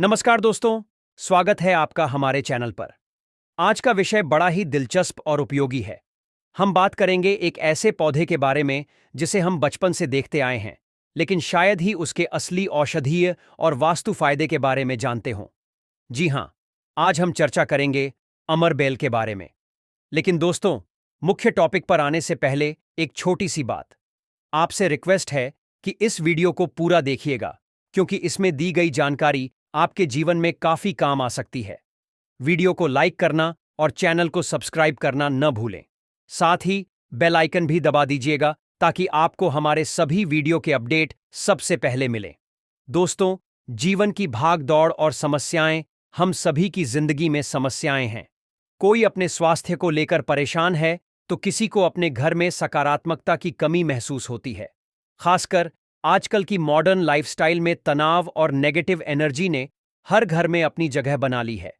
नमस्कार दोस्तों, स्वागत है आपका हमारे चैनल पर। आज का विषय बड़ा ही दिलचस्प और उपयोगी है। हम बात करेंगे एक ऐसे पौधे के बारे में जिसे हम बचपन से देखते आए हैं, लेकिन शायद ही उसके असली औषधीय और वास्तु फायदे के बारे में जानते हों। जी हां, आज हम चर्चा करेंगे अमर बेल के बारे में। लेकिन दोस्तों, मुख्य टॉपिक पर आने से पहले एक छोटी सी बात। आपसे रिक्वेस्ट है कि इस वीडियो को पूरा देखिएगा, क्योंकि इसमें दी गई जानकारी आपके जीवन में काफी काम आ सकती है। वीडियो को लाइक करना और चैनल को सब्सक्राइब करना न भूलें। साथ ही बेल आइकन भी दबा दीजिएगा ताकि आपको हमारे सभी वीडियो के अपडेट सबसे पहले मिलें। दोस्तों, जीवन की भाग दौड़ और समस्याएं हम सभी की जिंदगी में समस्याएं हैं। कोई अपने स्वास्थ्य को लेकर परेशान है तो किसी को अपने घर में सकारात्मकता की कमी महसूस होती है। खासकर आजकल की मॉडर्न लाइफस्टाइल में तनाव और नेगेटिव एनर्जी ने हर घर में अपनी जगह बना ली है।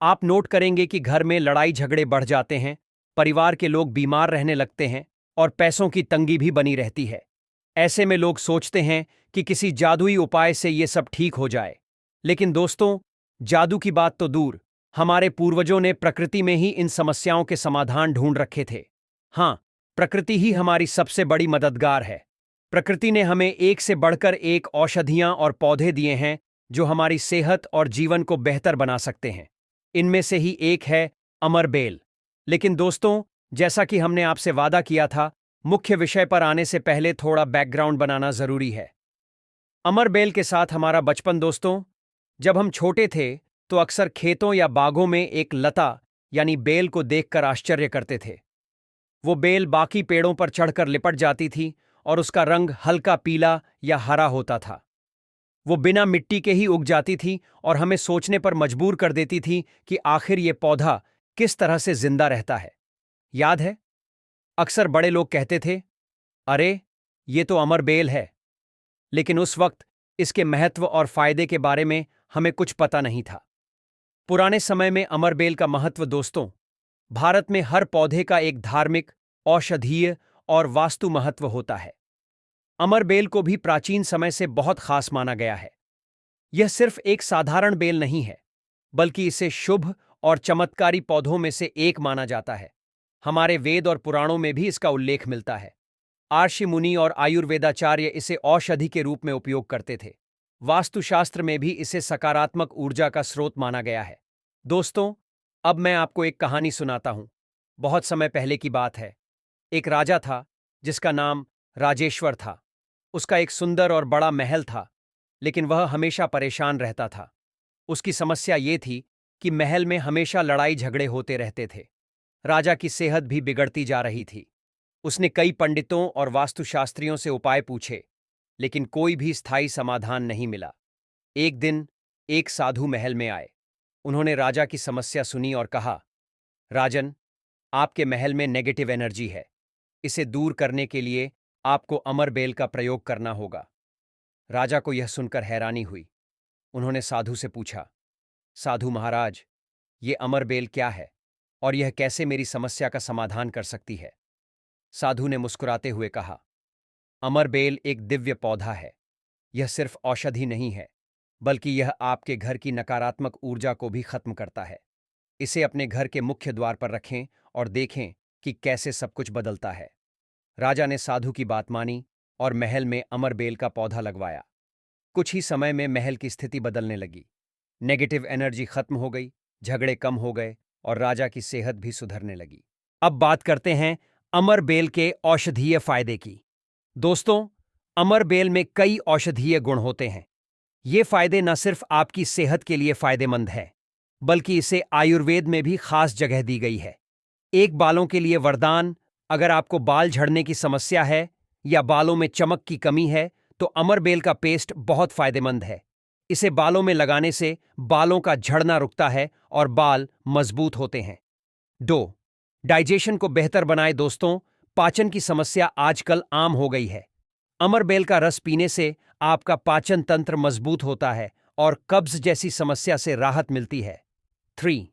आप नोट करेंगे कि घर में लड़ाई झगड़े बढ़ जाते हैं, परिवार के लोग बीमार रहने लगते हैं और पैसों की तंगी भी बनी रहती है। ऐसे में लोग सोचते हैं कि किसी जादुई उपाय से ये सब ठीक हो जाए। लेकिन दोस्तों, जादू की बात तो दूर, हमारे पूर्वजों ने प्रकृति में ही इन समस्याओं के समाधान ढूंढ रखे थे। हाँ, प्रकृति ही हमारी सबसे बड़ी मददगार है। प्रकृति ने हमें एक से बढ़कर एक औषधियां और पौधे दिए हैं जो हमारी सेहत और जीवन को बेहतर बना सकते हैं। इनमें से ही एक है अमर बेल। लेकिन दोस्तों, जैसा कि हमने आपसे वादा किया था, मुख्य विषय पर आने से पहले थोड़ा बैकग्राउंड बनाना जरूरी है। अमर बेल के साथ हमारा बचपन। दोस्तों, जब हम छोटे थे तो अक्सर खेतों या बागों में एक लता यानी बेल को देखकर आश्चर्य करते थे। वो बेल बाकी पेड़ों पर चढ़कर लिपट जाती थी और उसका रंग हल्का पीला या हरा होता था। वो बिना मिट्टी के ही उग जाती थी और हमें सोचने पर मजबूर कर देती थी कि आखिर ये पौधा किस तरह से जिंदा रहता है। याद है, अक्सर बड़े लोग कहते थे, अरे, ये तो अमर बेल है। लेकिन उस वक्त इसके महत्व और फायदे के बारे में हमें कुछ पता नहीं था। पुराने समय में अमर बेल का महत्व। दोस्तों, भारत में हर पौधे का एक धार्मिक, औषधीय और वास्तु महत्व होता है। अमर बेल को भी प्राचीन समय से बहुत खास माना गया है। यह सिर्फ एक साधारण बेल नहीं है, बल्कि इसे शुभ और चमत्कारी पौधों में से एक माना जाता है। हमारे वेद और पुराणों में भी इसका उल्लेख मिलता है। आर्षि मुनि और आयुर्वेदाचार्य इसे औषधि के रूप में उपयोग करते थे। वास्तुशास्त्र में भी इसे सकारात्मक ऊर्जा का स्रोत माना गया है। दोस्तों, अब मैं आपको एक कहानी सुनाता हूं। बहुत समय पहले की बात है। एक राजा था जिसका नाम राजेश्वर था। उसका एक सुंदर और बड़ा महल था, लेकिन वह हमेशा परेशान रहता था। उसकी समस्या ये थी कि महल में हमेशा लड़ाई झगड़े होते रहते थे। राजा की सेहत भी बिगड़ती जा रही थी। उसने कई पंडितों और वास्तुशास्त्रियों से उपाय पूछे, लेकिन कोई भी स्थायी समाधान नहीं मिला। एक दिन एक साधु महल में आए। उन्होंने राजा की समस्या सुनी और कहा, राजन, आपके महल में नेगेटिव एनर्जी है। इसे दूर करने के लिए आपको अमर बेल का प्रयोग करना होगा। राजा को यह सुनकर हैरानी हुई। उन्होंने साधु से पूछा, साधु महाराज, ये अमर बेल क्या है और यह कैसे मेरी समस्या का समाधान कर सकती है? साधु ने मुस्कुराते हुए कहा, अमर बेल एक दिव्य पौधा है। यह सिर्फ औषधि नहीं है, बल्कि यह आपके घर की नकारात्मक ऊर्जा को भी खत्म करता है। इसे अपने घर के मुख्य द्वार पर रखें और देखें कि कैसे सब कुछ बदलता है। राजा ने साधु की बात मानी और महल में अमर बेल का पौधा लगवाया। कुछ ही समय में महल की स्थिति बदलने लगी। नेगेटिव एनर्जी खत्म हो गई, झगड़े कम हो गए और राजा की सेहत भी सुधरने लगी। अब बात करते हैं अमर बेल के औषधीय फायदे की। दोस्तों, अमर बेल में कई औषधीय गुण होते हैं। ये फायदे न सिर्फ आपकी सेहत के लिए फायदेमंद है, बल्कि इसे आयुर्वेद में भी खास जगह दी गई है। एक बालों के लिए वरदान। अगर आपको बाल झड़ने की समस्या है या बालों में चमक की कमी है, तो अमर बेल का पेस्ट बहुत फायदेमंद है। इसे बालों में लगाने से बालों का झड़ना रुकता है और बाल मजबूत होते हैं। दो, डाइजेशन को बेहतर बनाए। दोस्तों, पाचन की समस्या आजकल आम हो गई है। अमर बेल का रस पीने से आपका पाचन तंत्र मजबूत होता है और कब्ज जैसी समस्या से राहत मिलती है। 3,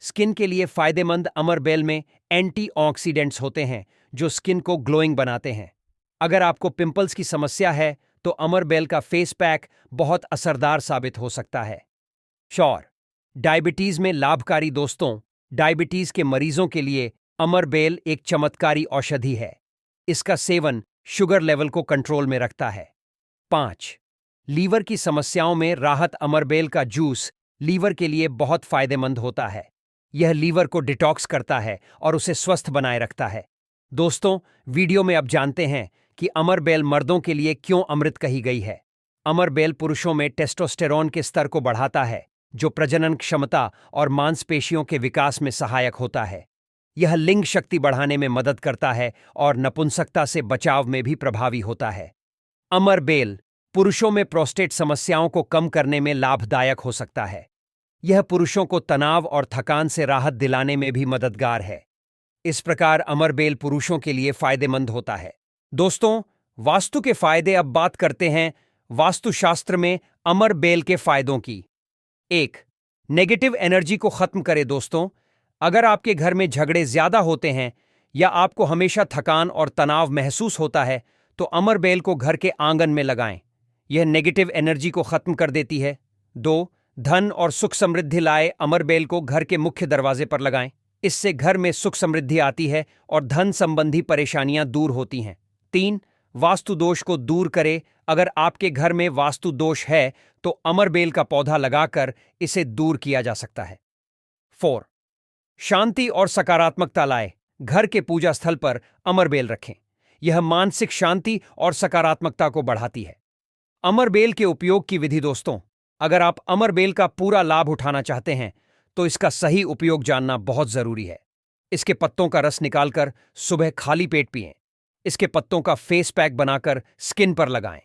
स्किन के लिए फायदेमंद। अमर बेल में एंटीऑक्सीडेंट्स होते हैं जो स्किन को ग्लोइंग बनाते हैं। अगर आपको पिंपल्स की समस्या है तो अमर बेल का फेस पैक बहुत असरदार साबित हो सकता है। श्योर। डायबिटीज में लाभकारी दोस्तों, डायबिटीज के मरीजों के लिए अमरबेल एक चमत्कारी औषधि है। इसका सेवन शुगर लेवल को कंट्रोल में रखता है। 5. लीवर की समस्याओं में राहत। अमरबेल का जूस लीवर के लिए बहुत फायदेमंद होता है। यह लीवर को डिटॉक्स करता है और उसे स्वस्थ बनाए रखता है। दोस्तों, वीडियो में अब जानते हैं कि अमरबेल मर्दों के लिए क्यों अमृत कही गई है। अमरबेल पुरुषों में टेस्टोस्टेरोन के स्तर को बढ़ाता है, जो प्रजनन क्षमता और मांसपेशियों के विकास में सहायक होता है। यह लिंग शक्ति बढ़ाने में मदद करता है और नपुंसकता से बचाव में भी प्रभावी होता है। अमरबेल पुरुषों में प्रोस्टेट समस्याओं को कम करने में लाभदायक हो सकता है। यह पुरुषों को तनाव और थकान से राहत दिलाने में भी मददगार है। इस प्रकार अमरबेल पुरुषों के लिए फायदेमंद होता है। दोस्तों, वास्तु के फायदे। अब बात करते हैं वास्तुशास्त्र में अमरबेल के फायदों की। 1. नेगेटिव एनर्जी को खत्म करे। दोस्तों, अगर आपके घर में झगड़े ज्यादा होते हैं या आपको हमेशा थकान और तनाव महसूस होता है, तो अमरबेल को घर के आंगन में लगाएं। यह नेगेटिव एनर्जी को खत्म कर देती है। 2. धन और सुख समृद्धि लाए। अमरबेल को घर के मुख्य दरवाजे पर लगाएं। इससे घर में सुख समृद्धि आती है और धन संबंधी परेशानियां दूर होती हैं। 3. वास्तु दोष को दूर करे। अगर आपके घर में वास्तु दोष है तो अमरबेल का पौधा लगाकर इसे दूर किया जा सकता है। 4. शांति और सकारात्मकता लाए। घर के पूजा स्थल पर अमरबेल रखें। यह मानसिक शांति और सकारात्मकता को बढ़ाती है। अमरबेल के उपयोग की विधि। दोस्तों, अगर आप अमरबेल का पूरा लाभ उठाना चाहते हैं तो इसका सही उपयोग जानना बहुत जरूरी है। इसके पत्तों का रस निकालकर सुबह खाली पेट पिएं। इसके पत्तों का फेस पैक बनाकर स्किन पर लगाएं।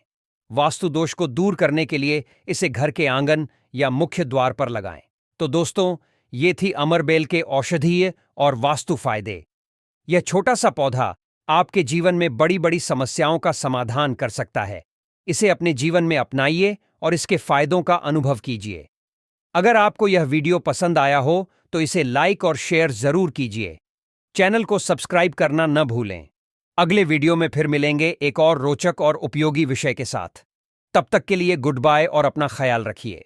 वास्तु दोष को दूर करने के लिए इसे घर के आंगन या मुख्य द्वार पर लगाएं। तो दोस्तों, ये थी अमरबेल के औषधीय और वास्तु फायदे। यह छोटा सा पौधा आपके जीवन में बड़ी बड़ी समस्याओं का समाधान कर सकता है। इसे अपने जीवन में अपनाइए और इसके फायदों का अनुभव कीजिए। अगर आपको यह वीडियो पसंद आया हो तो इसे लाइक और शेयर जरूर कीजिए। चैनल को सब्सक्राइब करना न भूलें। अगले वीडियो में फिर मिलेंगे एक और रोचक और उपयोगी विषय के साथ। तब तक के लिए गुड बाय और अपना ख्याल रखिए।